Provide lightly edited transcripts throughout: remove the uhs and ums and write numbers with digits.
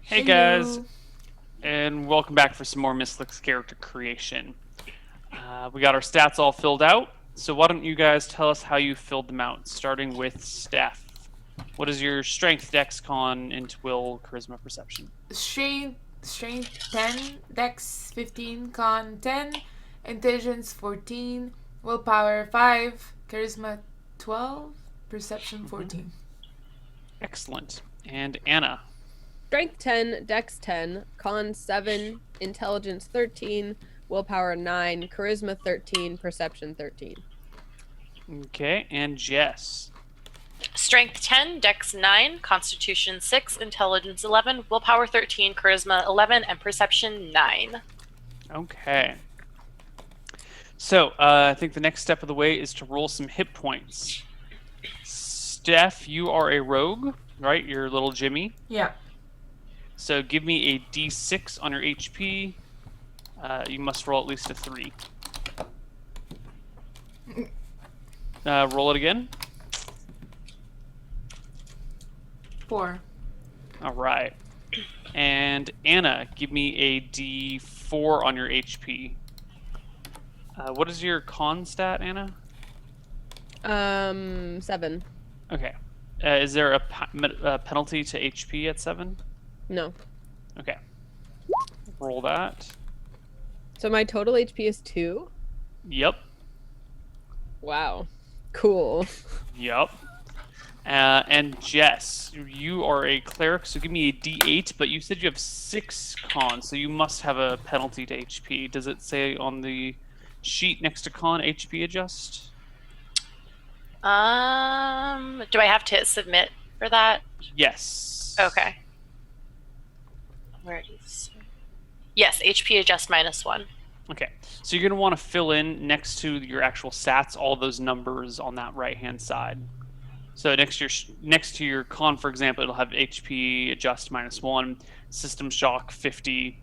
Hey guys, and welcome back for some more Misscliks character creation. We got our stats all filled out, so why don't you guys tell us how you filled them out, starting with Steph. What is your strength, dex, con, int, will, charisma, perception? Strength 10, Dex 15, Con 10, Intelligence 14, Willpower 5, Charisma 12, Perception 14. Excellent. And Anna. Strength 10, Dex 10, Con 7, Intelligence 13, Willpower 9, Charisma 13, Perception 13. Okay, and Jess. Strength 10, Dex 9, Constitution 6, Intelligence 11, Willpower 13, Charisma 11, and Perception 9. Okay. So, I think the next step of the way is to roll some hit points. Steph, you are a rogue, right? You're little Jimmy. Yeah. So give me a d6 on your HP. You must roll at least a 3. Roll it again. 4. All right. And Anna, give me a d4 on your HP. What is your con stat, Anna? 7. Okay. Is there a penalty to HP at 7? No. Okay. Roll that. So my total HP is 2? Yep. Wow. Cool. Yep. And Jess, you are a cleric, so give me a d8, but you said you have 6 con, so you must have a penalty to HP. Does it say on the sheet next to con HP adjust? Do I have to hit submit for that? Yes. Okay. Where is... Yes, HP adjust -1. Okay, so you're going to want to fill in next to your actual stats all those numbers on that right-hand side. So next to your con, for example, it'll have HP adjust -1, system shock 50,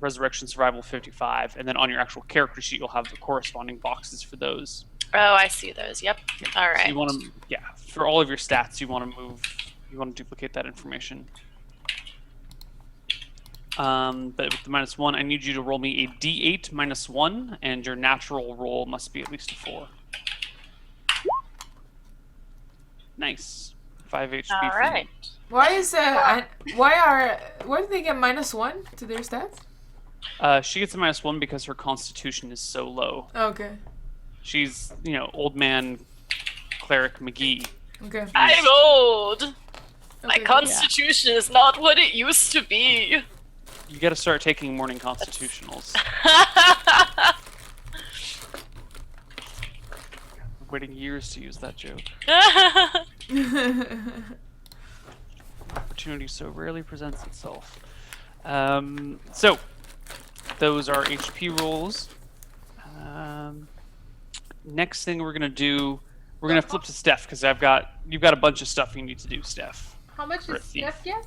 resurrection survival 55, and then on your actual character sheet you'll have the corresponding boxes for those. Oh, I see those. Yep. All right. So you want to, for all of your stats, you want to duplicate that information. But with the -1, I need you to roll me a d8 -1, and your natural roll must be at least a 4. Nice. 5 HP. All for right. Why do they get -1 to their stats? you. She gets a -1 because her constitution is so low. Okay. She's, old man cleric McGee. Okay. I'm old. My Okay. constitution is not what it used to be. You got to start taking morning constitutionals. Waiting years to use that joke. Opportunity so rarely presents itself. So, those are HP rolls. Next thing we're gonna do, we're gonna flip to Steph because you've got a bunch of stuff you need to do, Steph. How much For a is thief. Steph get?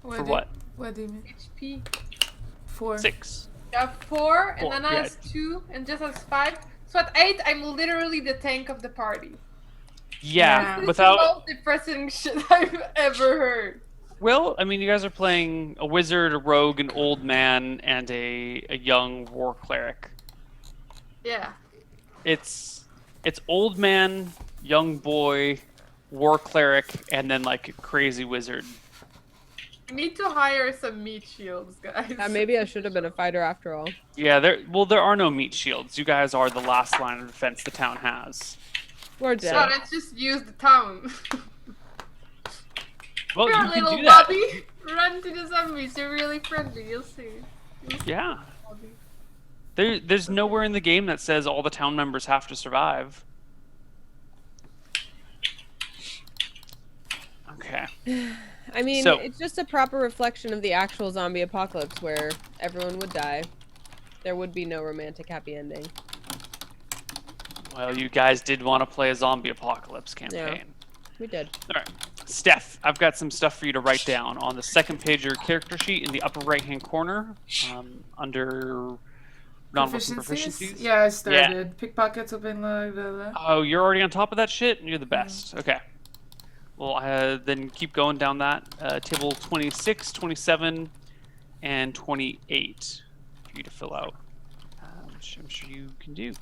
For what? What do you mean? HP. 4. 6. I have 4, and 4, then I yeah. has 2, and just has 5. So at 8, I'm literally the tank of the party. Yeah, Yeah. This without. is the most depressing shit I've ever heard. Well, I mean, you guys are playing a wizard, a rogue, an old man, and a young war cleric. Yeah. It's old man, young boy, war cleric, and then like a crazy wizard. We need to hire some meat shields, guys. Maybe I should have been a fighter after all. Yeah, there are no meat shields. You guys are the last line of defense the town has. We're dead. So let's just use the town. Well, Here, you can little do that. Bobby. Run to the zombies. They're really friendly. You'll see. Yeah. Bobby. There's nowhere in the game that says all the town members have to survive. Okay. I mean, So- it's just a proper reflection of the actual zombie apocalypse where everyone would die. There would be no romantic happy ending. Well, you guys did want to play a zombie apocalypse campaign. We did. All right. Steph, I've got some stuff for you to write down on the second page of your character sheet in the upper right-hand corner, under non-Muslim proficiencies. Yeah, I started. Pickpockets, open, blah, blah, blah. Oh, you're already on top of that shit? You're the best. Okay. Well, then keep going down that. Table 26, 27, and 28 for you to fill out, which I'm sure you can do.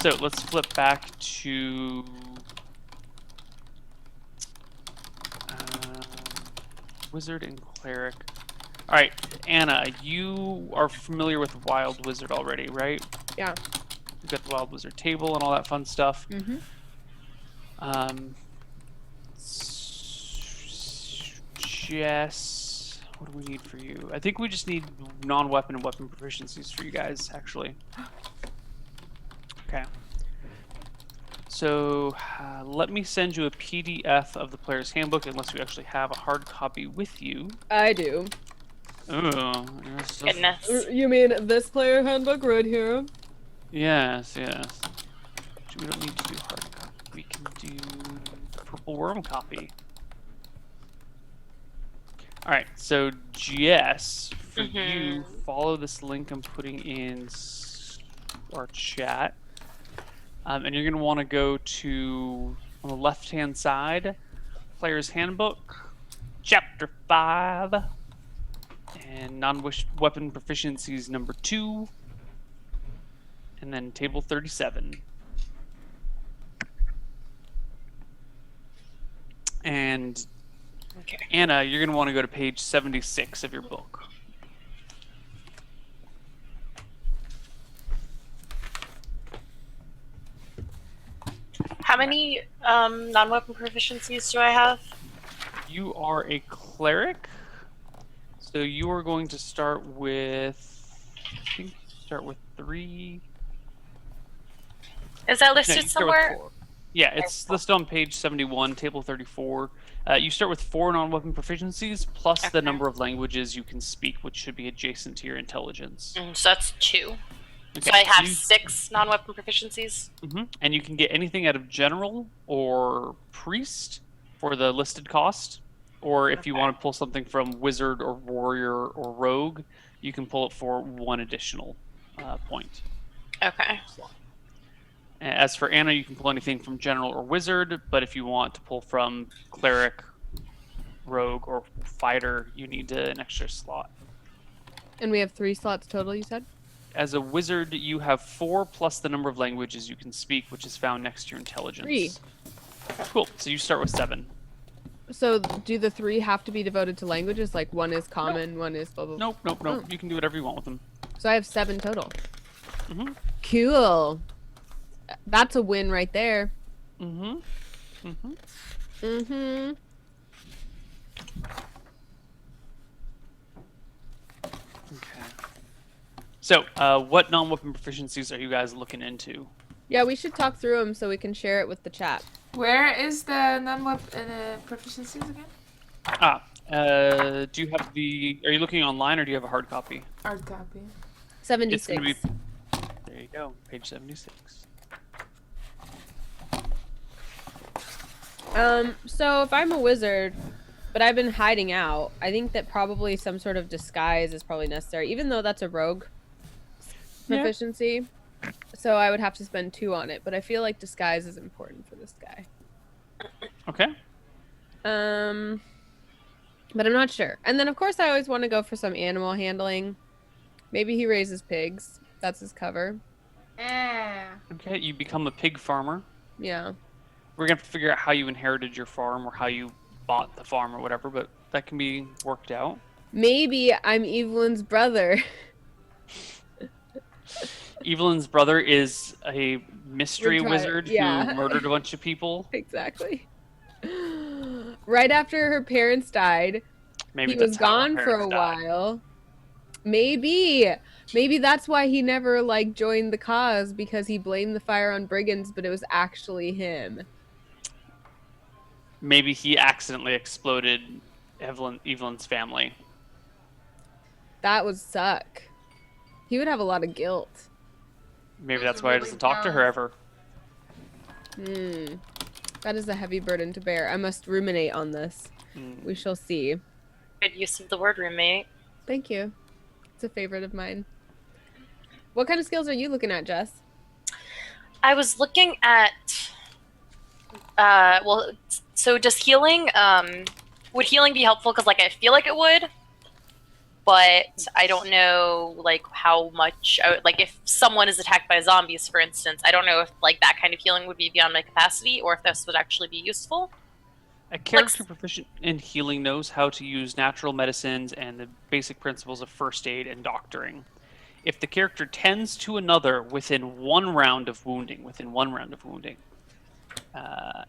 So let's flip back to Wizard and Cleric. All right, Anna, you are familiar with Wild Wizard already, right? Yeah. You've got the Wild Wizard table and all that fun stuff. Mm-hmm. Jess, what do we need for you? I think we just need non-weapon and weapon proficiencies for you guys, actually. Okay. So let me send you a PDF of the player's handbook, unless you actually have a hard copy with you. I do. Oh, Goodness. You mean this player handbook right here? yes, yes. We don't need to do hard copy. We can do purple worm copy. All right, so Jess, for you, follow this link I'm putting in our chat. And you're going to want to go to, on the left-hand side, Player's Handbook, Chapter 5, and Non-Weapon Proficiencies number 2, and then Table 37. And Okay. Anna, you're going to want to go to page 76 of your book. How many non-weapon proficiencies do I have? You are a cleric, so you are going to start with, I think, 3. Is that No, listed you start with somewhere? 4. Yeah, it's listed on page 71, table 34. You start with 4 non-weapon proficiencies plus the Okay. number of languages you can speak, which should be adjacent to your intelligence. So that's 2. Okay, So I have you- 6 non-weapon proficiencies. And you can get anything out of general or priest for the listed cost, or if you Okay. want to pull something from wizard or warrior or rogue, you can pull it for 1 additional point. Okay. As for Anna, you can pull anything from general or wizard, but if you want to pull from cleric, rogue, or fighter, you need an extra slot. And we have 3 slots total, you said? As a wizard, you have 4 plus the number of languages you can speak, which is found next to your intelligence. 3. Cool. So you start with 7. So do the 3 have to be devoted to languages? Like one is common, one is blah, blah, blah? Nope. Oh. You can do whatever you want with them. So I have 7 total. Mhm. Cool. That's a win right there. Mm-hmm. Okay. So, what non-weapon proficiencies are you guys looking into? Yeah, we should talk through them so we can share it with the chat. Where is the non-weapon proficiencies again? Do you have are you looking online or do you have a hard copy? Hard copy. 76. It's going to be, there you go, page 76. So if I'm a wizard, but I've been hiding out, I think that probably some sort of disguise is probably necessary, even though that's a rogue proficiency. So I would have to spend 2 on it, but I feel like disguise is important for this guy. Okay. But I'm not sure. And then of course I always want to go for some animal handling. Maybe he raises pigs. That's his cover. Okay, you become a pig farmer. Yeah. We're going to have to figure out how you inherited your farm or how you bought the farm or whatever, but that can be worked out. Maybe I'm Evelyn's brother. Evelyn's brother is a mystery Retired, wizard yeah. who murdered a bunch of people. Exactly. Right after her parents died, Maybe he that's was how her gone for a parents died. while. Maybe that's why he never like joined the cause, because he blamed the fire on brigands, but it was actually him. Maybe he accidentally exploded Evelyn's family. That would suck. He would have a lot of guilt. Maybe Those that's are why he really doesn't talk to her dumb. ever. That is a heavy burden to bear. I must ruminate on this. Mm. We shall see. Good use of the word roommate. Thank you. It's a favorite of mine. What kind of skills are you looking at, Jess? I was looking at, So does healing, would healing be helpful? Because, like, I feel like it would, but I don't know, like, how much, like, if someone is attacked by zombies, for instance, I don't know if, like, that kind of healing would be beyond my capacity, or if this would actually be useful. A character proficient in healing knows how to use natural medicines and the basic principles of first aid and doctoring. If the character tends to another within one round of wounding,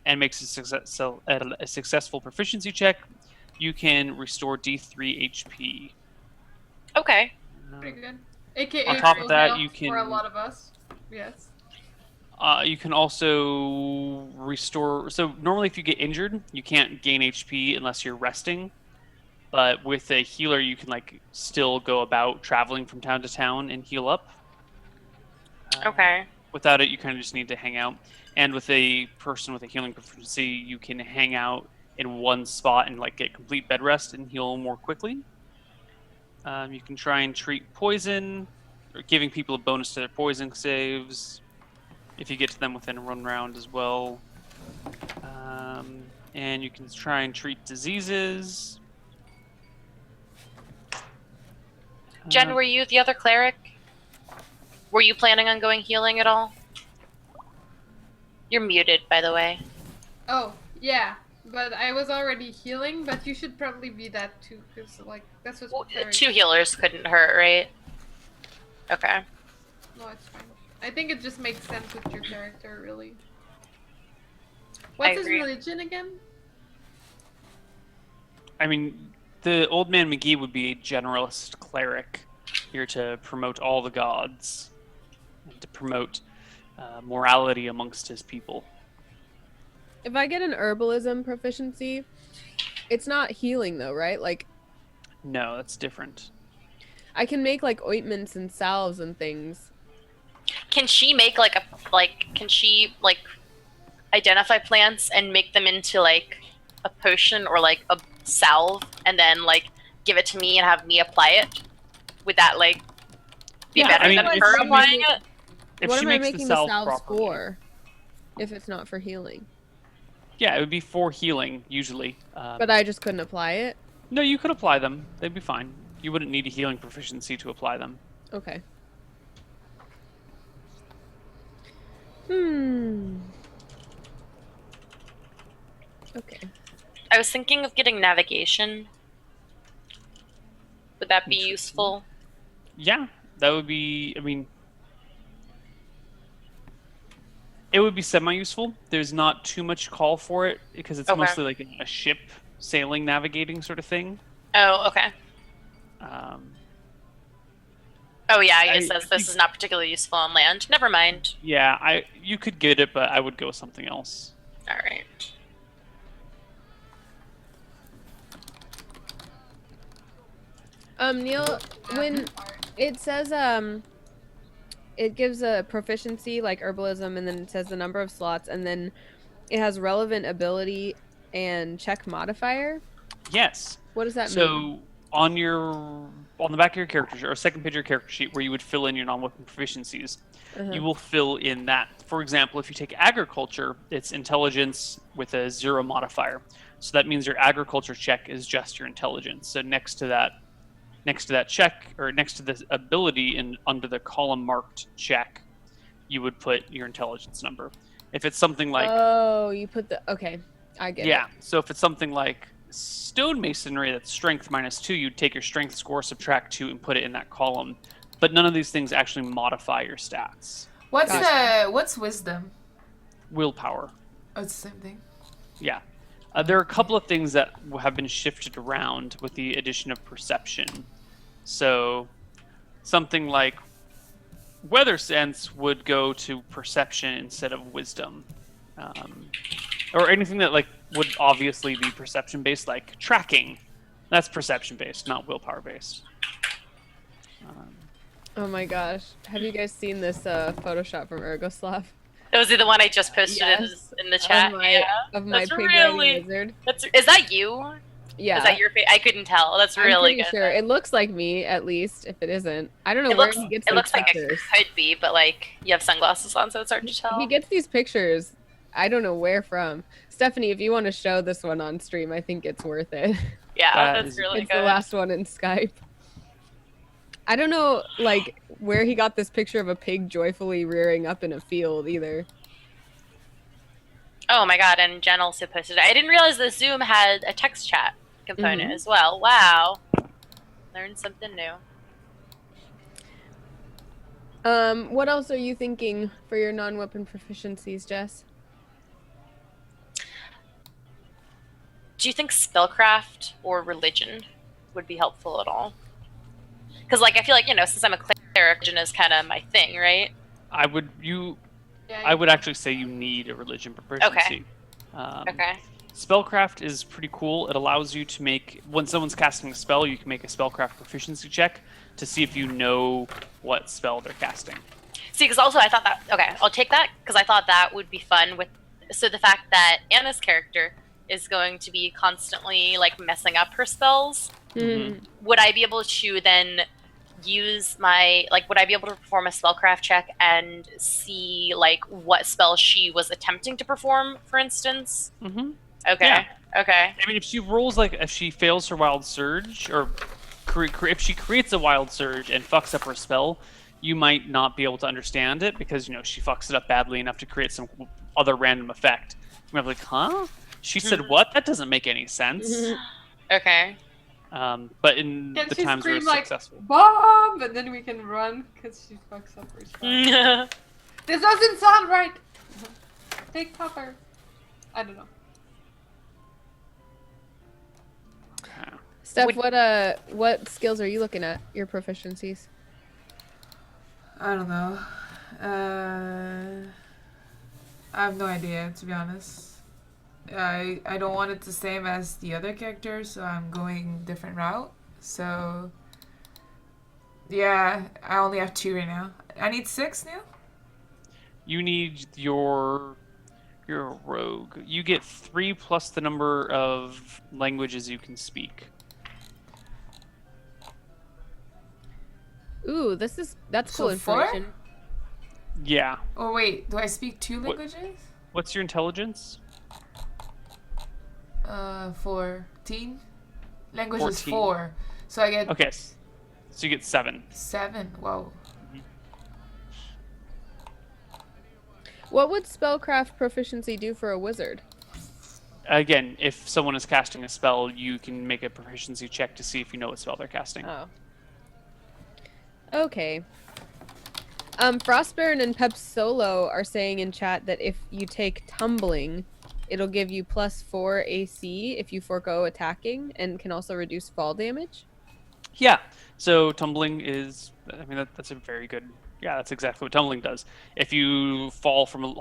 and makes a successful proficiency check, you can restore D3 HP. Okay. Pretty good. AKA On top of full that, health you can- for a lot of us. Yes. You can also restore. So normally, if you get injured, you can't gain HP unless you're resting. But with a healer, you can like still go about traveling from town to town and heal up. Okay. Without it, you kind of just need to hang out. And with a person with a healing proficiency, you can hang out in one spot and like get complete bed rest and heal more quickly. You can try and treat poison, or giving people a bonus to their poison saves if you get to them within one round as well. And you can try and treat diseases. Jen, were you the other cleric? Were you planning on going healing at all? You're muted, by the way. Oh, yeah. But I was already healing, but you should probably be that too, because, like, that's what's Well, very... 2 healers couldn't hurt, right? Okay. No, it's fine. I think it just makes sense with your character, really. What's his agree. religion again? I mean, the old man McGee would be a generalist cleric, here to promote all the gods, and to promote morality amongst his people. If I get an herbalism proficiency, it's not healing though, right? Like, No, that's different. I can make like ointments and salves and things. Can she make can she identify plants and make them into like a potion or like a salve and then like give it to me and have me apply it? Would that like be Yeah, better I mean, than if her she applying makes- it? If What she am I makes making the the salve salves properly, for? If it's not for healing. Yeah, it would be for healing usually. But I just couldn't apply it? No, you could apply them. They'd be fine. You wouldn't need a healing proficiency to apply them. Okay. Okay. I was thinking of getting navigation. Would that be Interesting. useful? Yeah, that would be. I mean, it would be semi-useful. There's not too much call for it because it's Okay. mostly like a ship sailing, navigating sort of thing. Oh, okay. Oh yeah, it says this is not particularly useful on land. Never mind. Yeah, you could get it, but I would go with something else. All right. Neil, when it says it gives a proficiency like herbalism, and then it says the number of slots, and then it has relevant ability and check modifier. Yes. What does that mean? So on the back of your character sheet, or second page of your character sheet, where you would fill in your non-weapon proficiencies, you will fill in that. For example, if you take agriculture, it's intelligence with a 0 modifier. So that means your agriculture check is just your intelligence. So next to that check, or next to this ability and under the column marked check, you would put your intelligence number. If it's something like you put the okay, I get it. yeah, so if it's something like stonemasonry that's strength -2, you'd take your strength score, subtract 2, and put it in that column. But none of these things actually modify your stats. What's wisdom? Willpower. Oh, it's the same thing. Yeah. There are a couple of things that have been shifted around with the addition of perception. So something like weather sense would go to perception instead of wisdom. Or anything that like would obviously be perception based, like tracking. That's perception based, not willpower based. Oh my gosh, have you guys seen this Photoshop from Ergoslav? That was the one I just posted Yes. in the chat. Of my, Yeah. of my That's pig really- riding wizard. Is that you? Yeah. Is that your face? I couldn't tell. That's I'm really pretty good. sure. It looks like me, at least, if it isn't. I don't know It where looks, he gets it these looks like it pictures. could be, but like you have sunglasses on, so it's hard to tell. He gets these pictures I don't know where from. Stephanie, if you want to show this one on stream, I think it's worth it. Yeah, That that's is- really It's good. the last one in Skype. I don't know, like, where he got this picture of a pig joyfully rearing up in a field either. Oh my god, and Jen also posted it. I didn't realize the Zoom had a text chat component Mhm. as well. Wow. Learned something new. What else are you thinking for your non-weapon proficiencies, Jess? Do you think spellcraft or religion would be helpful at all? Because, like, I feel like, since I'm a cleric, religion is kind of my thing, right? I would actually say you need a religion proficiency. Okay. Spellcraft is pretty cool. It allows you to make, when someone's casting a spell, you can make a spellcraft proficiency check to see if you know what spell they're casting. See, because also I thought that, okay, I'll take that, because I thought that would be fun so the fact that Anna's character is going to be constantly, like, messing up her spells, Mhm. would I be able to then use would I be able to perform a spellcraft check and see, like, what spell she was attempting to perform, for instance? Mm-hmm. Okay. Yeah. Okay. I mean, if she fails her wild surge, or if she creates a wild surge and fucks up her spell, you might not be able to understand it because, she fucks it up badly enough to create some other random effect. You're like, huh? She said what? That doesn't make any sense. Okay. But in Can the she times where scream it's like successful. bomb, and then we can run because she fucks up her spell. This doesn't sound right. Take cover. I don't know. Steph, what skills are you looking at? Your proficiencies? I don't know. I have no idea, to be honest. I don't want it the same as the other characters, so I'm going different route. So yeah, I only have 2 right now. I need 6 now. You need you're a rogue. You get 3 plus the number of languages you can speak. Ooh, that's cool So 4? information. Yeah. Oh wait, do I speak 2 What- languages? What's your intelligence? 14. Language is 14. 4, so I get Okay. So you get 7. 7. Whoa. What would spellcraft proficiency do for a wizard? Again, if someone is casting a spell, you can make a proficiency check to see if you know what spell they're casting. Oh. Okay. Frostburn and Pep Solo are saying in chat that if you take tumbling, it'll give you +4 AC if you forego attacking, and can also reduce fall damage. Yeah. So tumbling is, that's a very good. Yeah, that's exactly what tumbling does. If you fall from a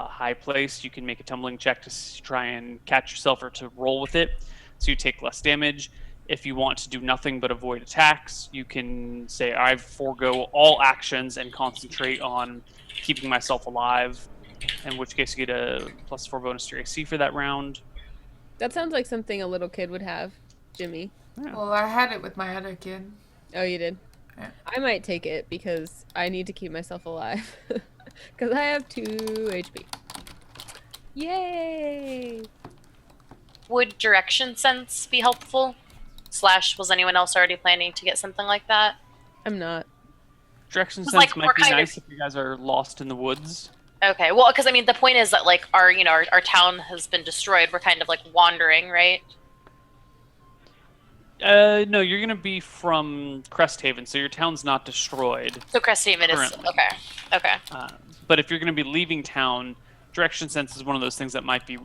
high place, you can make a tumbling check to try and catch yourself or to roll with it, so you take less damage. If you want to do nothing but avoid attacks, you can say, I forego all actions and concentrate on keeping myself alive, in which case you get a +4 bonus to your AC for that round. That sounds like something a little kid would have, Jimmy. Yeah. Well, I had it with my other kid. Oh, you did? Yeah. I might take it because I need to keep myself alive. Because I have 2 HP. Yay! Would direction sense be helpful? / was anyone else already planning to get something like that? I'm not. Direction It's sense like might we're be kind of- nice if you guys are lost in the woods. Okay, well, because the point is that, like, our town has been destroyed. We're kind of like wandering, right? No, you're gonna be from Cresthaven, so your town's not destroyed. So Cresthaven is Currently. okay. But if you're gonna be leaving town, direction sense is one of those things that might be.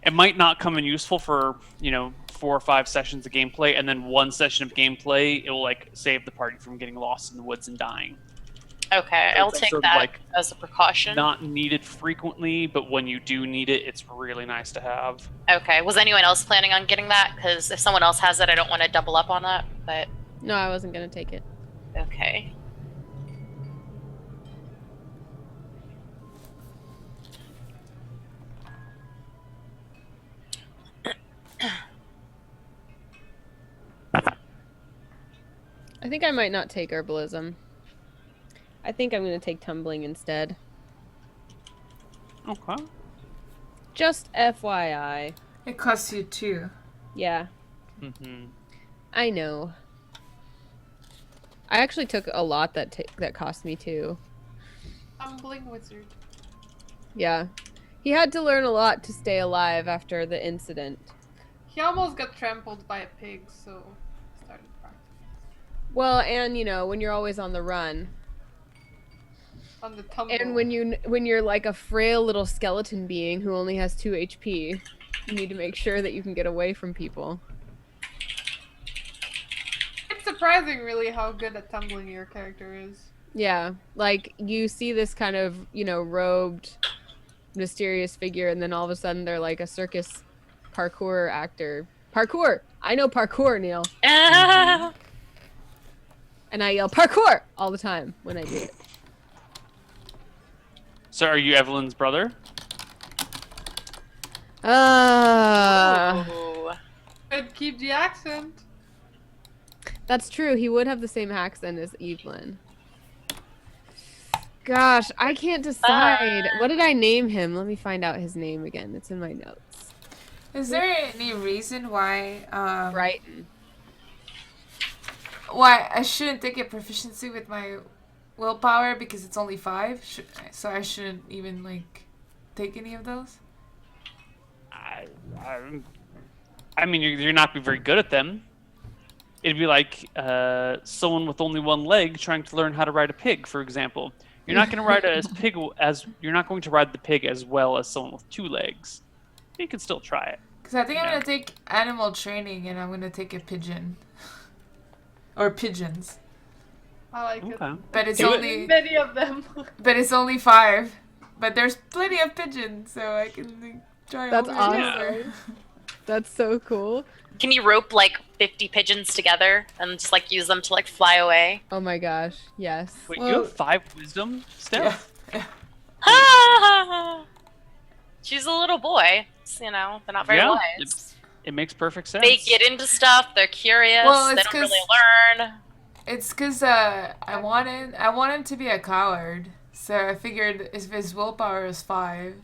It might not come in useful for 4 or 5 sessions of gameplay, and then 1 session of gameplay, it will save the party from getting lost in the woods and dying. Okay, So I'll it's take sort of that as a precaution. Not needed frequently, but when you do need it, it's really nice to have. Okay, was anyone else planning on getting that? Because if someone else has it, I don't want to double up on that. But No, I wasn't going to take it. okay. I think I might not take herbalism. I think I'm going to take tumbling instead. Okay. Just FYI. It costs you 2. Yeah, Mm-hmm. I know. I actually took a lot that cost me 2. Tumbling wizard. Yeah. He had to learn a lot to stay alive after the incident. He almost got trampled by a pig, so he started practicing. Well, and when you're always on the run, On the tumble. and when you're like a frail little skeleton being who only has 2 HP, you need to make sure that you can get away from people. It's surprising, really, how good at tumbling your character is. Yeah, like you see this kind of, robed, mysterious figure, and then all of a sudden they're like a circus parkour actor. Parkour! I know parkour, Neil. Ah! And I yell parkour all the time when I do it. So are you Evelyn's brother? Ooh. But keep the accent. That's true. He would have the same accent as Evelyn. Gosh, I can't decide. What did I name him? Let me find out his name again. It's in my notes. Is there any reason why Brighton. why I shouldn't take a proficiency with my willpower because it's only 5? So I shouldn't even like take any of those? I mean, you're not very good at them. It'd be like someone with only one leg trying to learn how to ride a pig, for example. You're not going to ride you're not going to ride the pig as well as someone with 2 legs. You can still try it. Because I think I'm Yeah. going to take animal training and I'm going to take a pigeon. Or pigeons. I like Okay. it. But it's Do it. only Many of them. but it's only 5. But there's plenty of pigeons, so I can like, try That's over and awesome. over. That's so cool. Can you rope like 50 pigeons together and just like use them to like fly away? Oh my gosh. Yes. Wait, Well- you have 5 wisdom still? Yeah. She's a little boy. They're not very Yeah, wise. It makes perfect sense. They get into stuff. They're curious. Well, they it's don't really 'cause- learn. It's because I want him to be a coward. So I figured if his willpower is 5,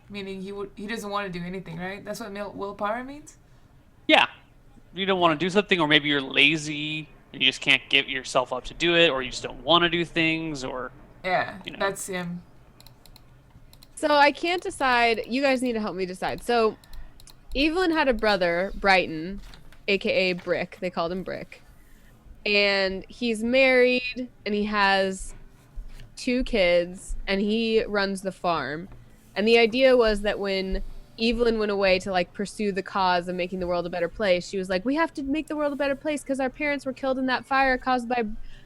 meaning he doesn't want to do anything, right? That's what willpower means? Yeah. You don't want to do something, or maybe you're lazy and you just can't get yourself up to do it, or you just don't want to do things, or Yeah, You know. that's him. So I can't decide. You guys need to help me decide. So Evelyn had a brother, Brighton, aka Brick. They called him Brick. And he's married and he has 2 kids and he runs the farm. And the idea was that when Evelyn went away to like pursue the cause of making the world a better place, she was like, we have to make the world a better place because our parents were killed in that fire caused by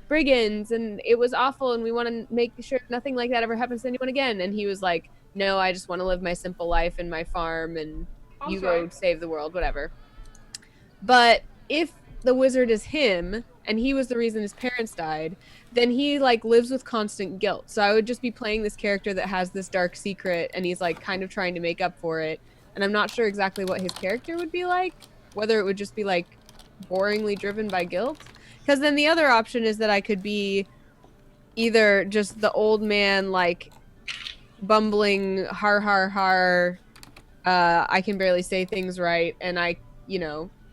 brigands and it was awful and we want to make sure nothing like that ever happens to anyone again. And he was like, no, I just want to live my simple life in my farm and you go Right. save the world, whatever. But if the wizard is him and he was the reason his parents died, then he like lives with constant guilt. So I would just be playing this character that has this dark secret and he's like kind of trying to make up for it. And I'm not sure exactly what his character would be like, whether it would just be like boringly driven by guilt. Because then the other option is that I could be either just the old man like bumbling har har har, I can barely say things right and I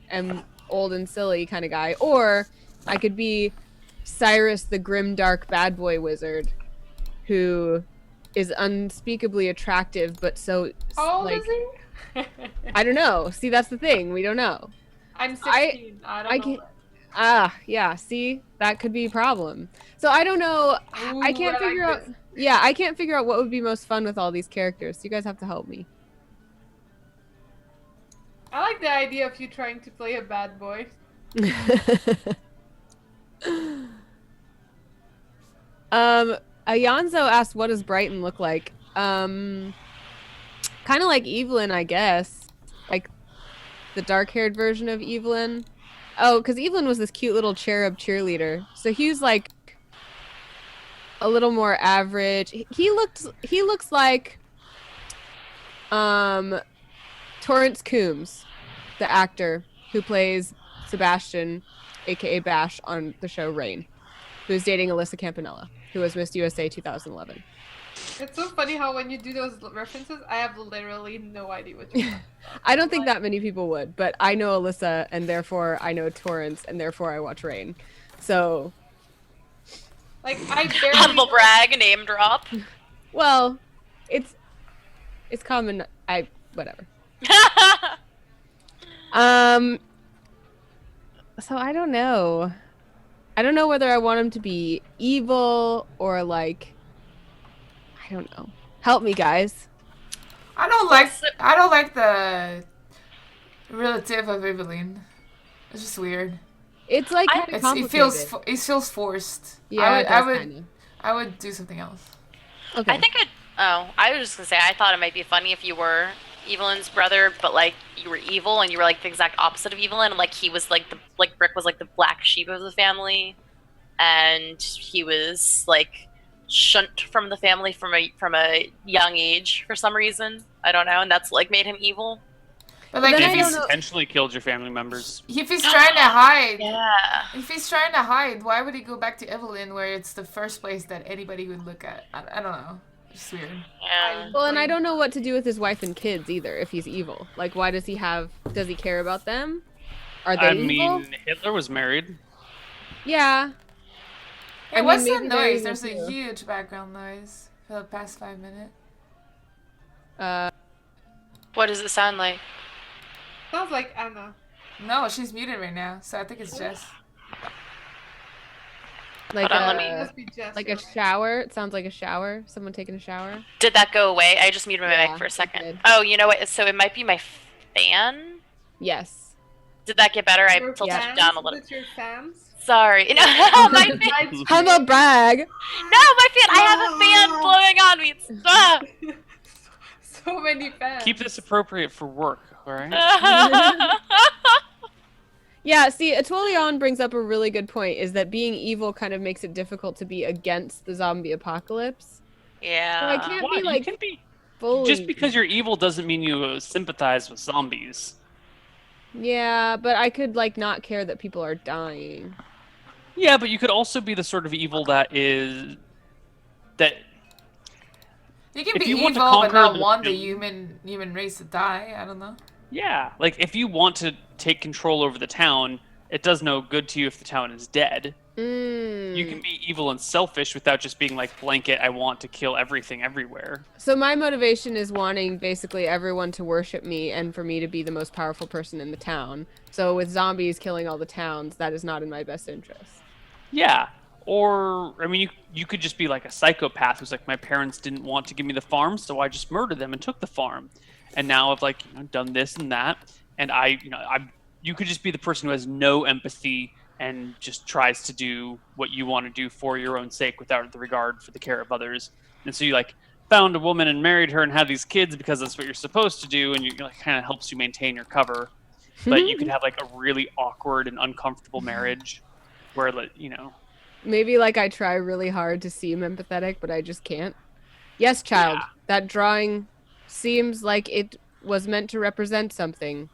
am old and silly kind of guy, or I could be Cyrus the grim dark bad boy wizard who is unspeakably attractive but so How old like is he? I don't know. See, that's the thing, we don't know. I'm 16. I don't I know. can't yeah, see, that could be a problem. So I don't know. I Ooh, can't I like figure out this. yeah, I can't figure out what would be most fun with all these characters. So you guys have to help me. I like the idea of you trying to play a bad boy. Ayanzo asked, what does Brighton look like? Kind of like Evelyn, I guess. Like the dark-haired version of Evelyn. Oh, because Evelyn was this cute little cherub cheerleader. So he's like a little more average. He looks like Torrance Coombs, the actor who plays Sebastian, aka Bash, on the show Rain, who's dating Alyssa Campanella, who was Miss USA 2011. It's so funny how when you do those references, I have literally no idea what you're talking about. I don't think that many people would, but I know Alyssa, and therefore I know Torrance, and therefore I watch Rain. So, Like, I barely Humble brag, name drop. well, it's common. Whatever. So I don't know. I don't know whether I want him to be evil or like, I don't know. Help me, guys. I don't like the relative of Evelyn. It's just weird. It's like I- kind of It complicated. feels forced. Yeah, it does I would kinda. I would do something else. Okay. I think I was just gonna say, I thought it might be funny if you were Evelyn's brother, but like you were evil and you were like the exact opposite of Evelyn, and like he was like Brick was like the black sheep of the family, and he was like shunned from the family from a young age for some reason. I don't know, and that's like made him evil. But like then if I he's don't know- Intentionally killed your family members. if he's trying to hide, Yeah. if he's trying to hide, why would he go back to Evelyn where it's the first place that anybody would look at? I don't know. It's weird. Yeah. Well, and I don't know what to do with his wife and kids either if he's evil. Like, why does he care about them? Are they I evil? mean, Hitler was married. Yeah. Hey, I mean, what's that maybe they're noise? evil There's a too. huge background noise for the past 5 minutes. What does it sound like? Sounds like Anna. No, she's muted right now, so I think it's Jess. Like Hold on, let It me- must be Jess. like a shower. It sounds like a shower. Someone taking a shower. Did that go away? I just muted my Yeah, mic for a it second. did. Oh, you know what? So it might be my fan. Yes. Did that get better? I Your tilted fans? it down a little. Is it your fans? Sorry. No, my fan. Humble brag. No, my fan. I have a fan blowing on me. Stop. So many fans. Keep this appropriate for work, all right? Yeah, see, Atolion brings up a really good point, is that being evil kind of makes it difficult to be against the zombie apocalypse. Yeah. So I can't Why? be like You can be fully... just because you're evil doesn't mean you sympathize with zombies. Yeah, but I could like not care that people are dying. Yeah, but you could also be the sort of evil that You can If be you want to evil but conquer not the want the villain- human race to die. I don't know. yeah, like if you want to take control over the town, it does no good to you if the town is dead. You can be evil and selfish without just being like blanket. I want to kill everything everywhere. So my motivation is wanting basically everyone to worship me and for me to be the most powerful person in the town. So with zombies killing all the towns, that is not in my best interest. Yeah. Or, I mean, you could just be like a psychopath who's like, my parents didn't want to give me the farm, so I just murdered them and took the farm. And now I've like, done this and that. And you could just be the person who has no empathy and just tries to do what you want to do for your own sake without the regard for the care of others. And so you like found a woman and married her and had these kids because that's what you're supposed to do. And you like kind of helps you maintain your cover. But you could have like a really awkward and uncomfortable marriage where, Maybe like I try really hard to seem empathetic, but I just can't. Yes, child, Yeah. that drawing seems like it was meant to represent something.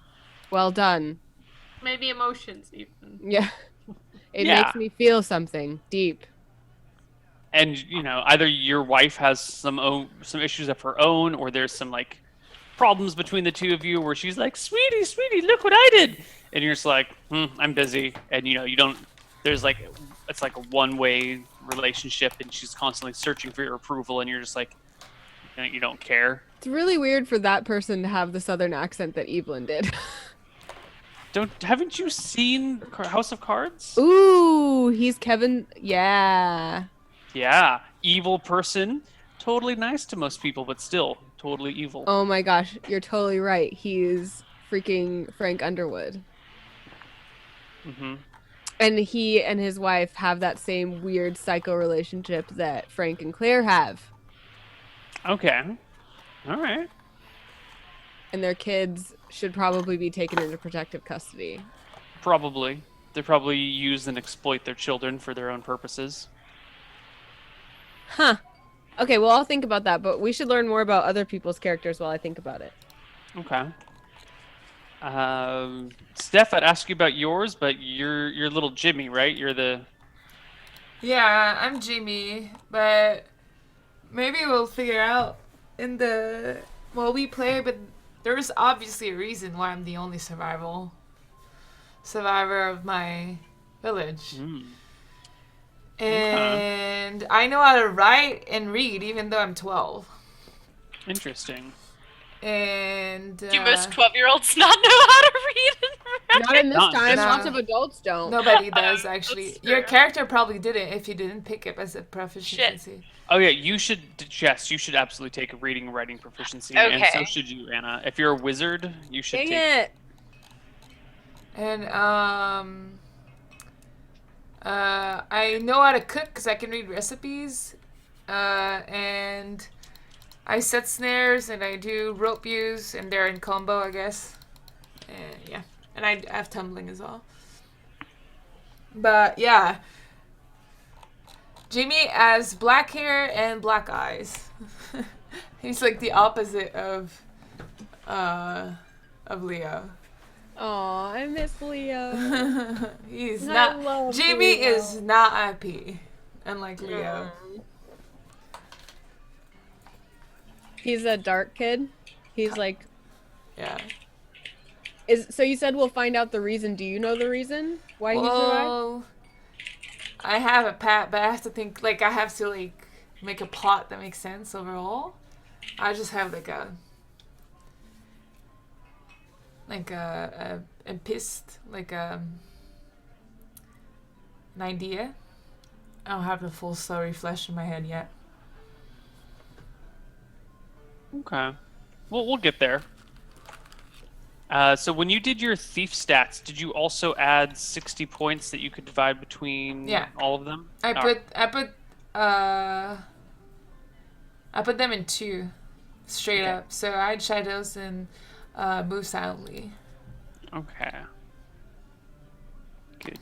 Well done. Maybe emotions even. Yeah. It Yeah. makes me feel something deep. and either your wife has some issues of her own, or there's some like problems between the two of you where she's like, sweetie, look what I did, and you're just like, I'm busy, and you don't. There's like, it's like a one-way relationship, and she's constantly searching for your approval, and you're just like, you don't care. It's really weird for that person to have the southern accent that Evelyn did. Haven't you seen House of Cards? Ooh, he's Kevin. Yeah. Yeah, evil person, totally nice to most people, but still totally evil. Oh my gosh, you're totally right. He's freaking Frank Underwood. Mm-hmm. And he and his wife have that same weird psycho relationship that Frank and Claire have. Okay, all right. And their kids should probably be taken into protective custody. Probably. They probably use and exploit their children for their own purposes. Huh. Okay, well, I'll think about that, but we should learn more about other people's characters while I think about it. Okay. Steph, I'd ask you about yours, but you're little Jimmy, right? You're the... Yeah, I'm Jimmy, but maybe we'll figure out in the while we play, but there's obviously a reason why I'm the only survivor of my village. Mm. And I know how to write and read even though I'm 12. Interesting. And Do most 12-year-olds not know how to read and write? Not in this Not time. this Lots time. of adults don't. nobody does actually. That's Your true. character probably didn't if you didn't pick it as a proficiency. Oh yeah, you should. Jess, you should absolutely take a reading and writing proficiency, and so Okay. should you, Anna. If you're a wizard, you should Dang take. it. And I know how to cook because I can read recipes. And I set snares and I do rope use, and they're in combo, I guess. And yeah, and I have tumbling as well. But yeah, Jimmy has black hair and black eyes. He's like the opposite of Leo. Aw, I miss Leo. He's I not. love Jimmy Leo. is not happy, unlike Leo. He's a dark kid. He's like, Yeah. so you said we'll find out the reason. Do you know the reason why he survived? Well, I have a pat, but I have to think. Like I have to like make a plot that makes sense overall. I just have like a pissed an idea. I don't have the full story fleshed in my head yet. Okay. Well, we'll get there. So when you did your thief stats, did you also add 60 points that you could divide between all of them? I All right. put them in 2, straight Okay. up. So I had shadows and move silently. Okay. Good.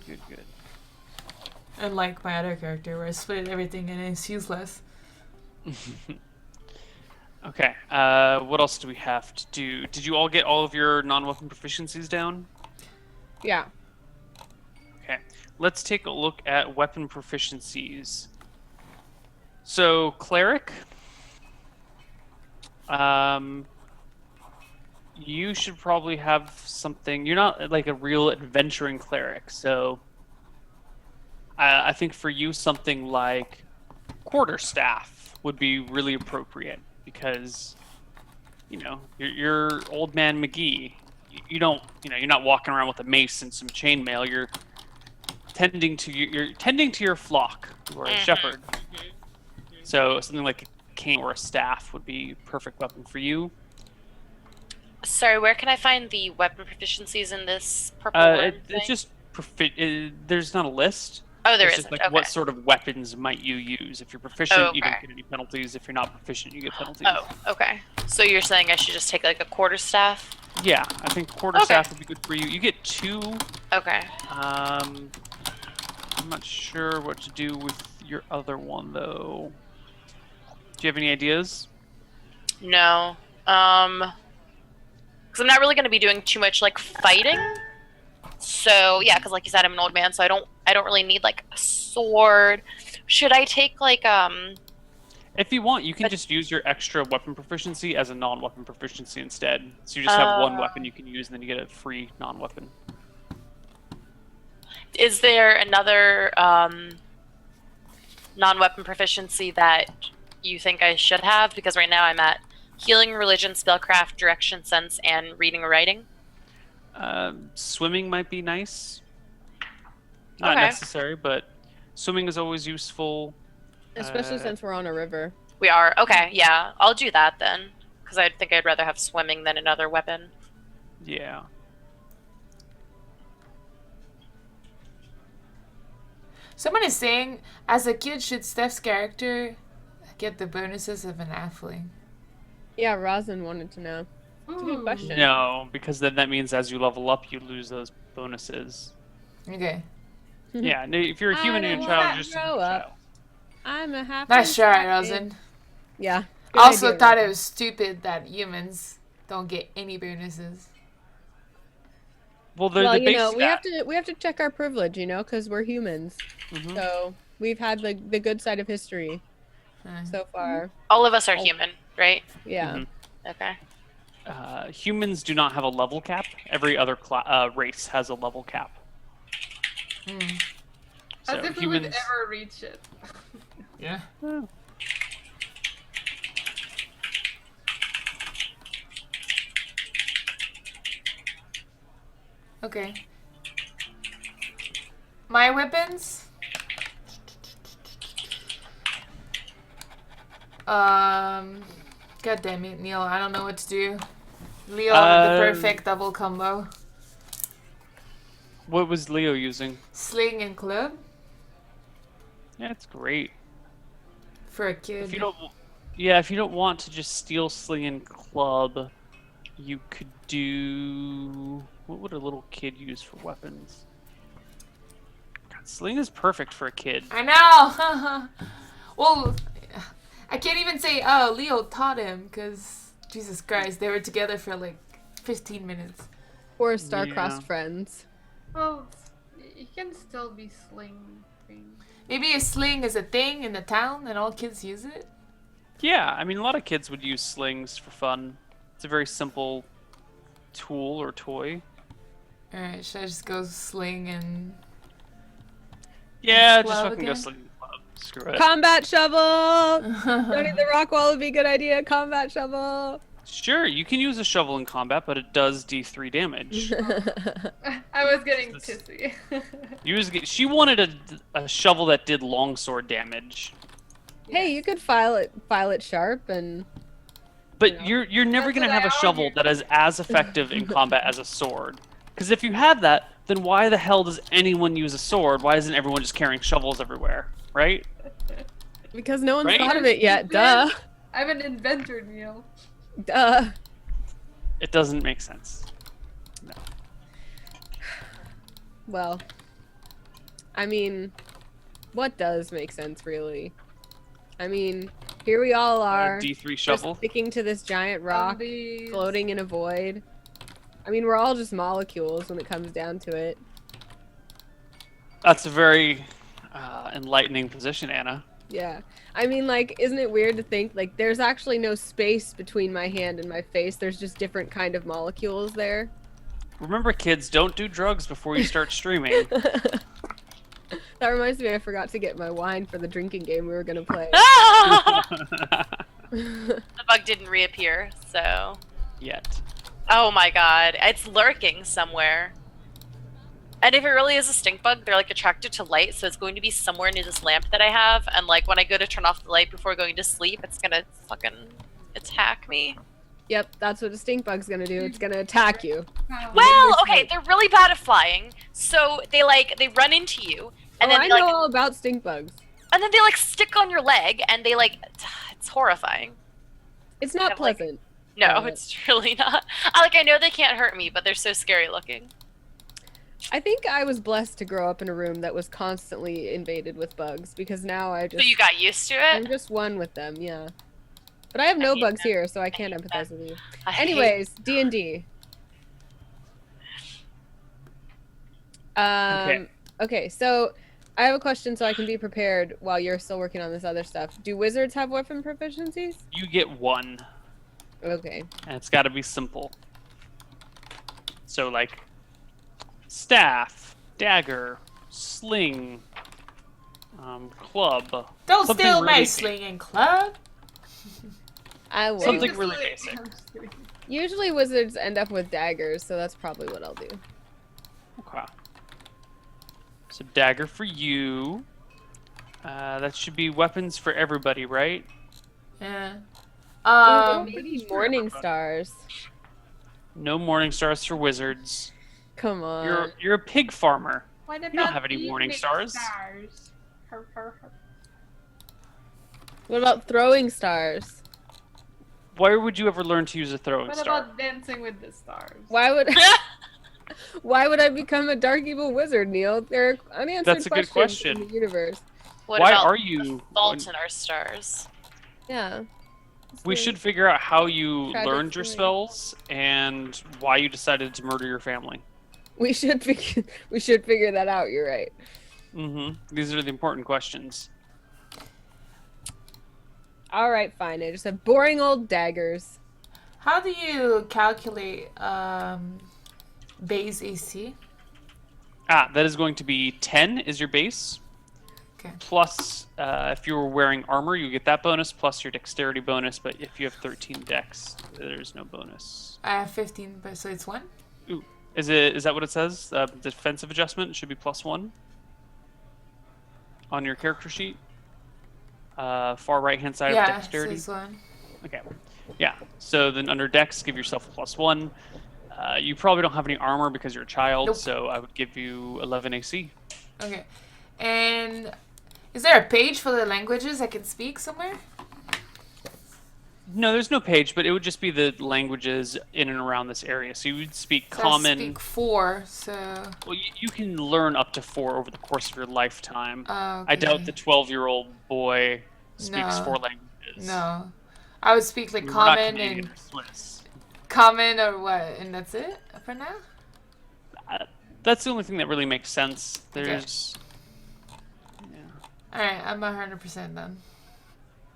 Unlike my other character, where I split everything and it's useless. Okay. What else do we have to do? Did you all get all of your non-weapon proficiencies down? Yeah. Okay. Let's take a look at weapon proficiencies. So, cleric. You should probably have something. You're not like a real adventuring cleric, so I think for you something like quarterstaff would be really appropriate because you're old man McGee. You don't you're not walking around with a mace and some chainmail. You're tending to your flock. You are a shepherd. So something like a cane or a staff would be a perfect weapon for you. Sorry, where can I find the weapon proficiencies in this purple worm thing? It's just there's not a list. Oh, there It's isn't. just like Okay. what sort of weapons might you use? If you're proficient, you don't Okay. get any penalties. If you're not proficient, you get penalties. Oh, okay. So you're saying I should just take like a quarterstaff? Yeah, I think quarterstaff would be good for you. You get 2. Okay. I'm not sure what to do with your other one though. Do you have any ideas? No. Because I'm not really going to be doing too much like fighting. So yeah, because like you said, I'm an old man, so I don't really need like a sword. Should I take like If you want, you can just use your extra weapon proficiency as a non-weapon proficiency instead. So you just have one weapon you can use, and then you get a free non-weapon. Is there another non-weapon proficiency that you think I should have? Because right now I'm at healing, religion, spellcraft, direction sense, and reading or writing. Swimming might be nice. Not Okay. necessary, but swimming is always useful. Especially since we're on a river. We are okay. Yeah, I'll do that then. Because I think I'd rather have swimming than another weapon. Yeah. Someone is saying, as a kid, should Steph's character get the bonuses of an halfling? Yeah, Rosin wanted to know. It's a good question. No, because then that means as you level up, you lose those bonuses. Okay. Yeah, no, if you're a I human and a don't child, wanna you're just a grow child. up. I'm a half. Nice try, Rosin. Yeah. I also idea, thought Rosin. it was stupid that humans don't get any bonuses. Well, they're Well, the you base know, stat. we have to check our privilege, because we're humans. Mhm. So we've had the good side of history. so far. All of us are human, right? Yeah. Mhm. Okay. Humans do not have a level cap. Every other race has a level cap. So As if we would ever reach it. Yeah. Okay. My weapons? God damn it, Neil. I don't know what to do. Leo, the perfect double combo. What was Leo using? Sling and club Yeah, it's great. for a kid. If you don't want to just steal sling and club, you could do. What would a little kid use for weapons? God, sling is perfect for a kid. I know. Well, I can't even say, oh, Leo taught him, because Jesus Christ, they were together for like 15 minutes. Or star-crossed Yeah. friends. Well, it can still be sling thing. Maybe a sling is a thing in the town and all kids use it. Yeah, I mean, a lot of kids would use slings for fun. It's a very simple tool or toy. Alright, should I just go sling and... Yeah, just Club fucking go again? sling and club. Screw it. Combat shovel! Tony the Rock Wall would be a good idea. Combat shovel! Sure, you can use a shovel in combat, but it does D3 damage. I was getting pissy. She wanted a shovel that did longsword damage. Hey, you could file it sharp and But you're never That's gonna what have I a shovel argued. that is as effective in combat as a sword. Because if you had that, then why the hell does anyone use a sword? Why isn't everyone just carrying shovels everywhere? Right? because no one's Right? thought of it yet. Duh. I'm an inventor, Neil. Duh. It doesn't make sense. No. Well, I mean, what does make sense, really? I mean, here we all are, D3 just shovel. sticking to this giant rock, Zombies. floating in a void. I mean, we're all just molecules when it comes down to it. That's a very enlightening position, Anna. Yeah. I mean, like, isn't it weird to think, like, there's actually no space between my hand and my face? There's just different kind of molecules there. Remember, kids, don't do drugs before you start streaming. That reminds me, I forgot to get my wine for the drinking game we were gonna play. The bug didn't reappear, so. Yet. Oh my god, it's lurking somewhere. And if it really is a stink bug, they're like attracted to light, so it's going to be somewhere near this lamp that I have. And like when I go to turn off the light before going to sleep, it's gonna fucking attack me. Yep, that's what a stink bug's gonna do. It's gonna attack you. Wow. Well, You're okay, safe. they're really bad at flying, so they run into you, and Oh, then I they, know like, all about stink bugs. and then they like stick on your leg, and they like, it's horrifying. It's not Have, like- pleasant. No, Yeah. it's really not. I know they can't hurt me, but they're so scary looking. I think I was blessed to grow up in a room that was constantly invaded with bugs because now I So just you got used to I'm it. just one with them, yeah. But I have no hate bugs them. here, so I can't hate empathize with you. I hate- Anyways, D&D. Okay, so I have a question so I can be prepared while you're still working on this other stuff. Do wizards have weapon proficiencies? You get one, Okay. and it's got to be simple. So, like, staff, dagger, sling, club. Don't Something steal my really- sling and club. I will. Something really basic. Usually wizards end up with daggers, so that's probably what I'll do. Okay. So dagger for you. That should be weapons for everybody, right? Yeah. Ooh, maybe morning stars. No morning stars for wizards. Come on. You're a pig farmer. What about don't have any morning evening stars. Her. What about throwing stars? Why would you ever learn to use a throwing What star? about dancing with the stars? Why would Why would I become a dark evil wizard, Neil? There are unanswered That's a good questions question. in the universe. What Why about are you? salt in our stars? Yeah. We should figure out how you Tragic learned your story. spells and why you decided to murder your family. We should figure that out. You're right. Mm-hmm. These are the important questions. All right, fine. I just have boring old daggers. How do you calculate base AC? That is going to be 10 is your base. Okay. Plus, if you were wearing armor, you get that bonus, plus your dexterity bonus. But if you have 13 dex, there's no bonus. I have 15, but so it's 1? Ooh. Is that what it says? Defensive adjustment should be +1 on your character sheet. Far right hand side of Yeah, dexterity. it says 1. Okay. Yeah. So then under dex, give yourself a +1. You probably don't have any armor because you're a child, Nope. so I would give you 11 AC. Okay. And is there a page for the languages I can speak somewhere? No, there's no page, but it would just be the languages in and around this area. So you would speak So common. I speak 4, so... Well, you can learn up to 4 over the course of your lifetime. Okay. I doubt the 12-year-old boy speaks No. 4 languages. No. I would speak like We're not common Canadian and... or Swiss. Common or what? And that's it for now? That's the only thing that really makes sense. Okay. There's... Yeah. Alright, I'm 100% done.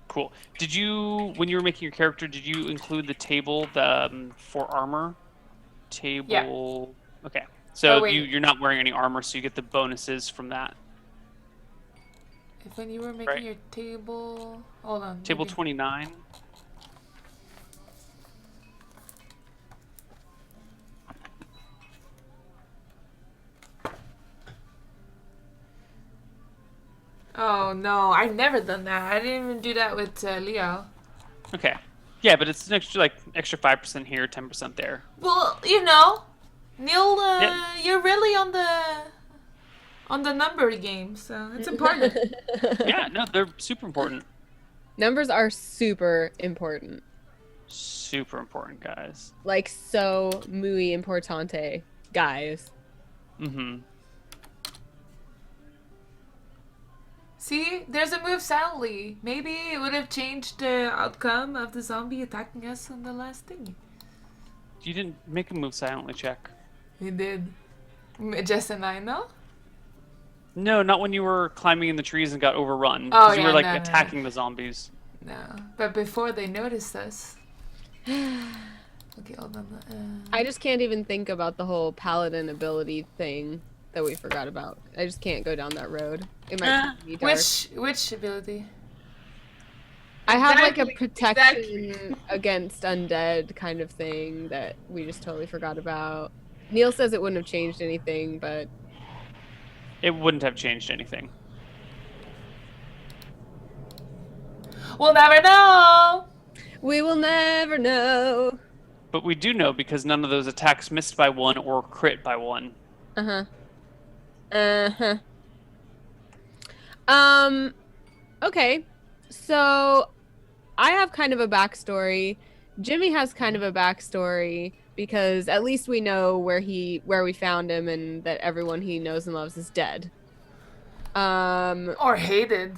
Cool. Did you, when you were making your character, did you include the table for armor? Table... Okay. So Oh, wait. you're not wearing any armor, so you get the bonuses from that. If when you were making Right. your table... Hold on. Table maybe- 29. Oh no, I've never done that. I didn't even do that with Leo. Okay. Yeah, but it's an extra 5% here, 10% there. Well, you know, Neil, Yeah. you're really on the number game, so it's important. Yeah, no, they're super important. Numbers are super important. Super important, guys. Like, so muy importante, guys. Mm-hmm. See, there's a move silently. Maybe it would have changed the outcome of the zombie attacking us on the last thing. You didn't make a move silently check. We did. Jess and I know. No, not when you were climbing in the trees and got overrun. Oh, You yeah, were like no, no, attacking the zombies. No, but before they noticed us. Okay, hold on. I just can't even think about the whole paladin ability thing that we forgot about. I just can't go down that road. It might be dark. Which ability? I have like a Exactly, protection against undead kind of thing that we just totally forgot about. Neil says it wouldn't have changed anything, but It wouldn't have changed anything. We'll never know. we will never know. But we do know because none of those attacks missed by 1 or crit by 1. Uh-huh. Uh-huh. Okay. So I have kind of a backstory. Jimmy has kind of a backstory because at least we know where we found him and that everyone he knows and loves is dead. Or hated.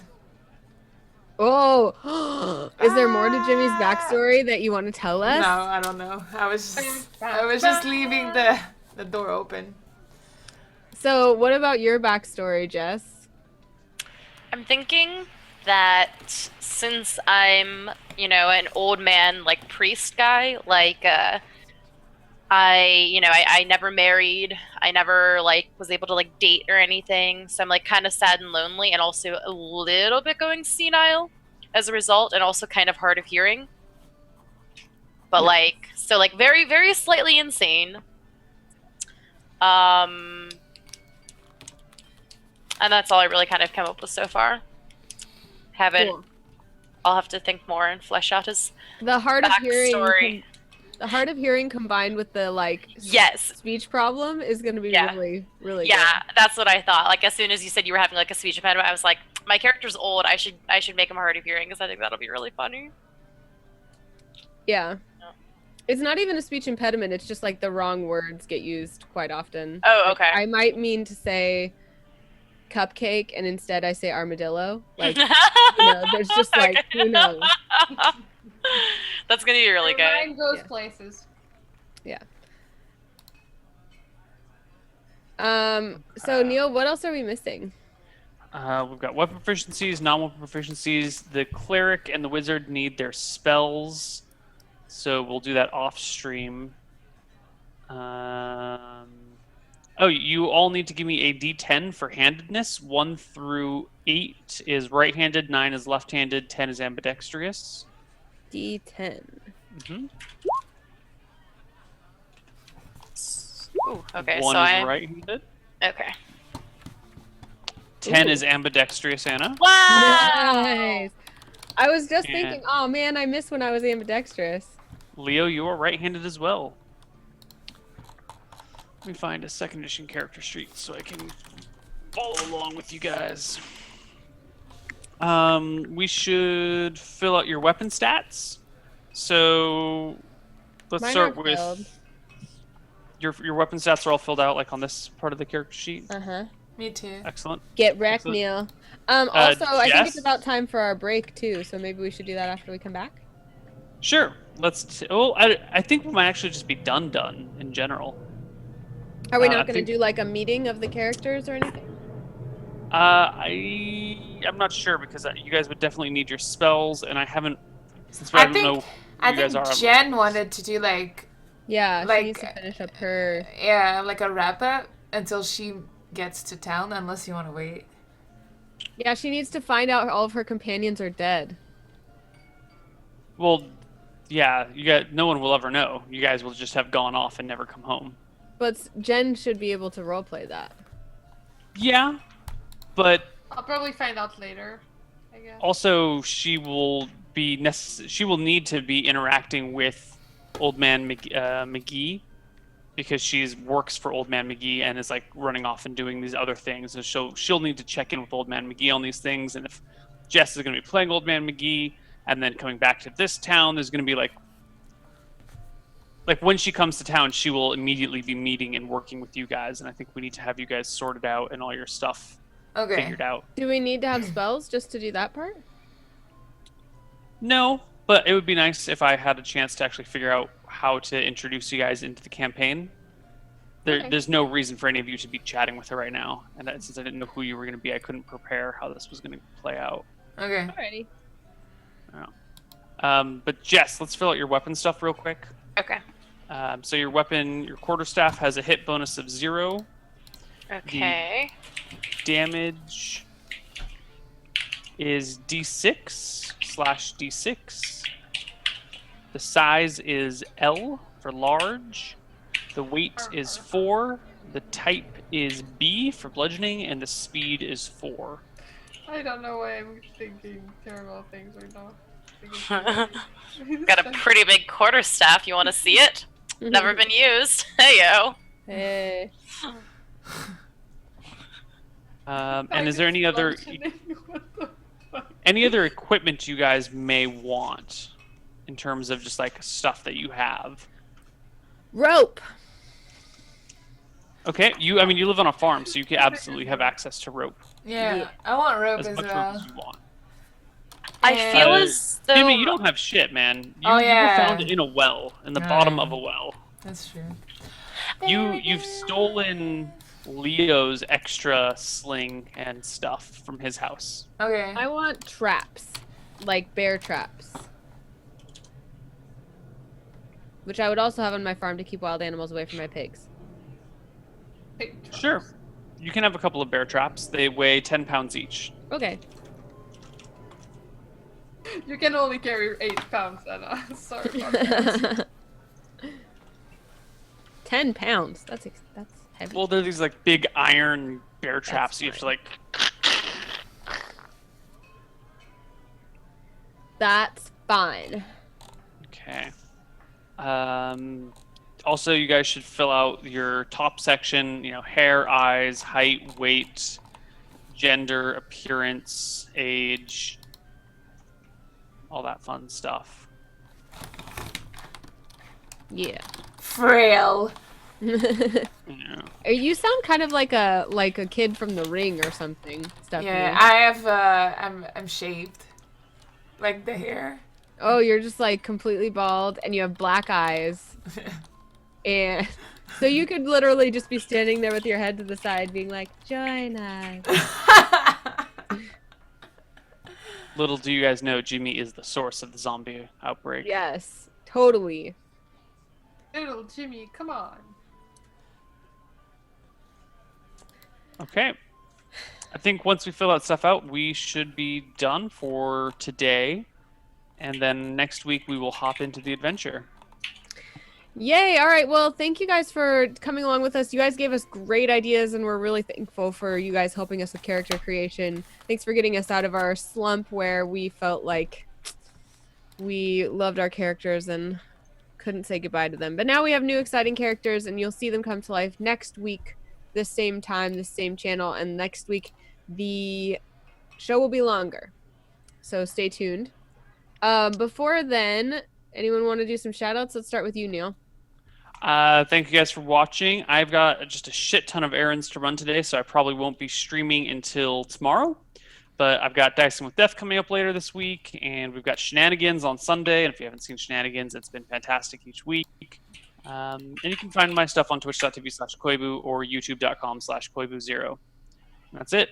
Oh, is there more to Jimmy's backstory that you want to tell us? No, I don't know. I was just leaving the door open. So what about your backstory, Jess? I'm thinking that since I'm, an old man, like, priest guy, like, I never married. I never, like, was able to, like, date or anything. So I'm, like, kind of sad and lonely and also a little bit going senile as a result and also kind of hard of hearing. But, like, so, like, very, very slightly insane. And that's all I really kind of come up with so far. Haven't. Cool. I'll have to think more and flesh out his The hard of hearing. backstory. The hard of hearing combined with the like Yes. speech problem is going to be Yeah. really, really Yeah, that's what I thought. Like, as soon as you said you were having like a speech impediment, I was like, my character's old. I should make him hard of hearing because I think that'll be really funny. good. Yeah. Yeah. It's not even a speech impediment. It's just like the wrong words get used quite often. Oh, okay. I might mean to say cupcake and instead I say armadillo. Like, there's just like, who knows? That's gonna be really Your good. mind goes Yeah. places. So Neil, what else are we missing? We've got weapon proficiencies, non-weapon proficiencies. The cleric and the wizard need their spells, so we'll do that off stream. Oh, you all need to give me a D10 for handedness. 1 through 8 is right-handed, 9 is left-handed, 10 is ambidextrous. D10. Mm-hmm. Ooh, okay, 1 so is I. right-handed. Okay. 10 Ooh. is ambidextrous, Anna. Wow! Nice. I was just And- thinking, oh man, I missed when I was ambidextrous. Leo, you are right-handed as well. Let me find a second edition character sheet so I can follow along with you guys. We should fill out your weapon stats. So let's Mine start are with filled. your weapon stats are all filled out like on this part of the character sheet. Uh-huh. Me too. Excellent. Get wrecked, Excellent. Neil. Also, I think it's Jess? about time for our break too, so maybe we should do that after we come back. Sure. I think we might actually just be done in general. Are we I not going to think- do like a meeting of the characters or anything? I'm not sure because you guys would definitely need your spells, and I haven't. Since I I don't think- know who I you guys think are. Jen wanted to do like Yeah, Like, she needs to finish up her. like a wrap up until she gets to town, unless you want to wait. Yeah, she needs to find out all of her companions are dead. Well, yeah, no one will ever know. You guys will just have gone off and never come home. But Jen should be able to roleplay that. Yeah, but I'll probably find out later, I guess. also she will need to be interacting with Old Man McGee because she works for Old Man McGee and is like running off and doing these other things. And she'll need to check in with Old Man McGee on these things. And if Jess is going to be playing Old Man McGee and then coming back to this town, there's going to be like when she comes to town, she will immediately be meeting and working with you guys. And I think we need to have you guys sorted out and all your stuff Okay. figured out. Do we need to have spells just to do that part? No, but it would be nice if I had a chance to actually figure out how to introduce you guys into the campaign. Okay. There's no reason for any of you to be chatting with her right now, and since I didn't know who you were going to be, I couldn't prepare how this was going to play out. Okay. Alrighty. But Jess, let's fill out your weapon stuff real quick. Okay. So your weapon, your quarterstaff, has a hit bonus of 0. Okay. Damage is D6/D6. The size is L for large. The weight is 4. The type is B for bludgeoning, and the speed is 4. I don't know why I'm thinking terrible things right now. Got a pretty big quarterstaff. You want to see it? Never been used. Hey yo. Hey. And is there any other equipment you guys may want in terms of just like stuff that you have? Rope. Okay, you live on a farm, so you can absolutely have access to rope. Yeah, Yeah. I want rope As as much rope well. as you want. I feel Uh, as though. Jimmy, you don't have shit, man. Oh, You yeah. were found in a well, in the bottom of a well. That's true. You've stolen Leo's extra sling and stuff from his house. Okay. I want traps, like bear traps, which I would also have on my farm to keep wild animals away from my pigs. Sure. You can have a couple of bear traps. They weigh 10 pounds each. Okay. You can only carry 8 pounds, Anna. Sorry about that. 10 pounds. That's heavy. Well, they're these like big iron bear traps. You have to like. That's fine. Okay. Also, you guys should fill out your top section. Hair, eyes, height, weight, gender, appearance, age, all that fun stuff. Yeah. Frail. Yeah. You sound kind of like a kid from The Ring or something. Stephanie. Yeah, I have. I'm shaved, like the hair. Oh, you're just like completely bald and you have black eyes. And so you could literally just be standing there with your head to the side being like, join us. Little do you guys know, Jimmy is the source of the zombie outbreak. Yes, totally. Little Jimmy, come on. Okay. I think once we fill that stuff out, we should be done for today. And then next week we will hop into the adventure. Yay! All right. Well, thank you guys for coming along with us. You guys gave us great ideas, and we're really thankful for you guys helping us with character creation. Thanks for getting us out of our slump where we felt like we loved our characters and couldn't say goodbye to them. But now we have new exciting characters, and you'll see them come to life next week, this same time, this same channel. And next week, the show will be longer. So stay tuned. Before then, anyone want to do some shout outs? Let's start with you, Neil. Thank you guys for watching. I've got just a shit ton of errands to run today, so I probably won't be streaming until tomorrow. But I've got Dicing with Death coming up later this week, and we've got Shenanigans on Sunday. And if you haven't seen Shenanigans, it's been fantastic each week. And you can find my stuff on twitch.tv/Koibu or youtube.com/Koibu0. That's it.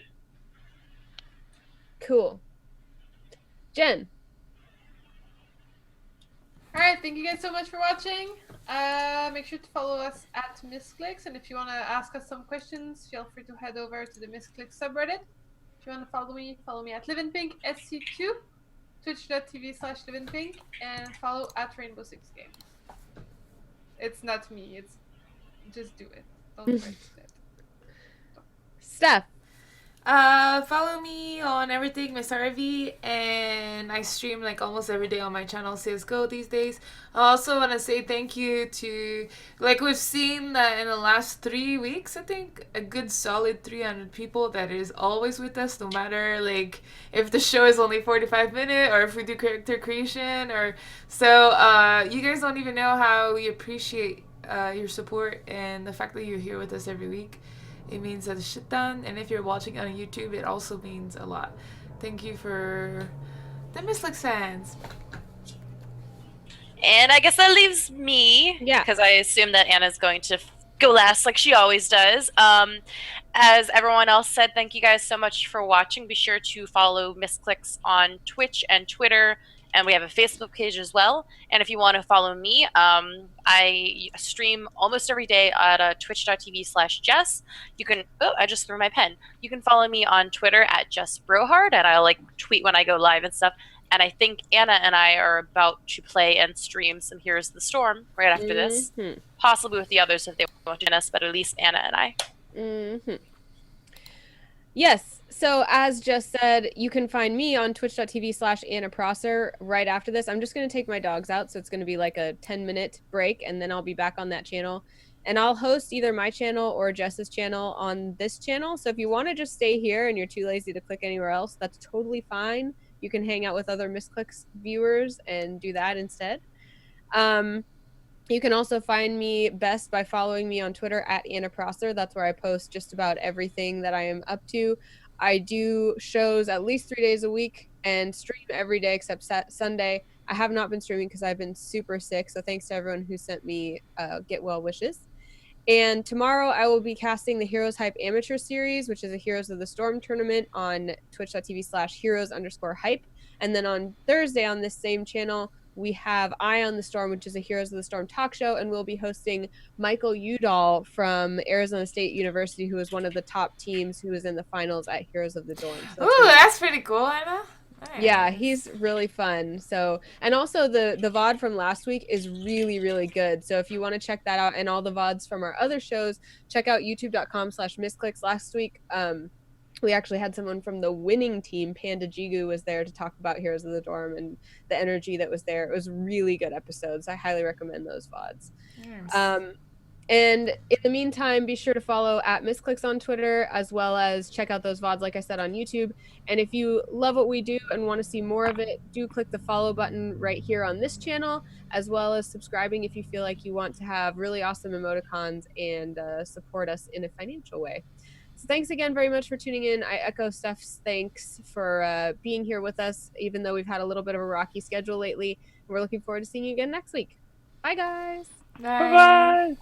Cool. Jen. Alright, thank you guys so much for watching. Make sure to follow us at Misscliks, and if you want to ask us some questions, feel free to head over to the Misscliks subreddit. If you want to follow me at LivinPink SC2, twitch.tv/LivinPink, and follow at Rainbow Six Games. It's not me, it's just do it. Don't write it. Steph. Follow me on everything, Miss RV, and I stream like almost every day on my channel, CSGO these days. I also want to say thank you to, like we've seen that in the last 3 weeks, I think, a good solid 300 people that is always with us, no matter like if the show is only 45 minutes or if we do character creation or so. You guys don't even know how we appreciate your support and the fact that you're here with us every week. It means a shit ton, and if you're watching on YouTube, it also means a lot. Thank you for the Misscliks fans. And I guess that leaves me. Yeah. Because I assume that Anna's going to go last like she always does. As everyone else said, thank you guys so much for watching. Be sure to follow Misscliks on Twitch and Twitter. And we have a Facebook page as well. And if you want to follow me, I stream almost every day at twitch.tv/Jess. You can, oh, I just threw my pen. You can follow me on Twitter at JessBrohard, and I'll like tweet when I go live and stuff. And I think Anna and I are about to play and stream some Heroes of the Storm right after this. Possibly with the others if they won't join us, but at least Anna and I. Yes. So as Jess said, you can find me on twitch.tv/AnnaProsser right after this. I'm just going to take my dogs out, so it's going to be like a 10-minute break, and then I'll be back on that channel. And I'll host either my channel or Jess's channel on this channel. So if you want to just stay here and you're too lazy to click anywhere else, that's totally fine. You can hang out with other Misscliks viewers and do that instead. You can also find me best by following me on Twitter at AnnaProsser. That's where I post just about everything that I am up to. I do shows at least 3 days a week and stream every day except Sunday. I have not been streaming because I've been super sick, so thanks to everyone who sent me get well wishes. And tomorrow I will be casting the Heroes Hype Amateur Series, which is a Heroes of the Storm tournament on twitch.tv/heroes_hype. And then on Thursday on this same channel, we have Eye on the Storm, which is a Heroes of the Storm talk show, and we'll be hosting Michael Udall from Arizona State University, who was one of the top teams who was in the finals at Heroes of the Dorm. So Ooh, that's pretty cool, Anna. Nice. yeah, he's really fun. So, and also the VOD from last week is really, really good. So if you want to check that out and all the VODs from our other shows, check out youtube.com/Misscliks. Last week, we actually had someone from the winning team, Panda Jigu, was there to talk about Heroes of the Dorm and the energy that was there. It was really good episodes. I highly recommend those VODs. Yes. And in the meantime, be sure to follow at Misscliks on Twitter, as well as check out those VODs, like I said, on YouTube. And if you love what we do and want to see more of it, do click the follow button right here on this channel, as well as subscribing if you feel like you want to have really awesome emoticons and support us in a financial way. So thanks again very much for tuning in. I echo Steph's thanks for being here with us, even though we've had a little bit of a rocky schedule lately. We're looking forward to seeing you again next week. Bye, guys. Bye. Bye-bye.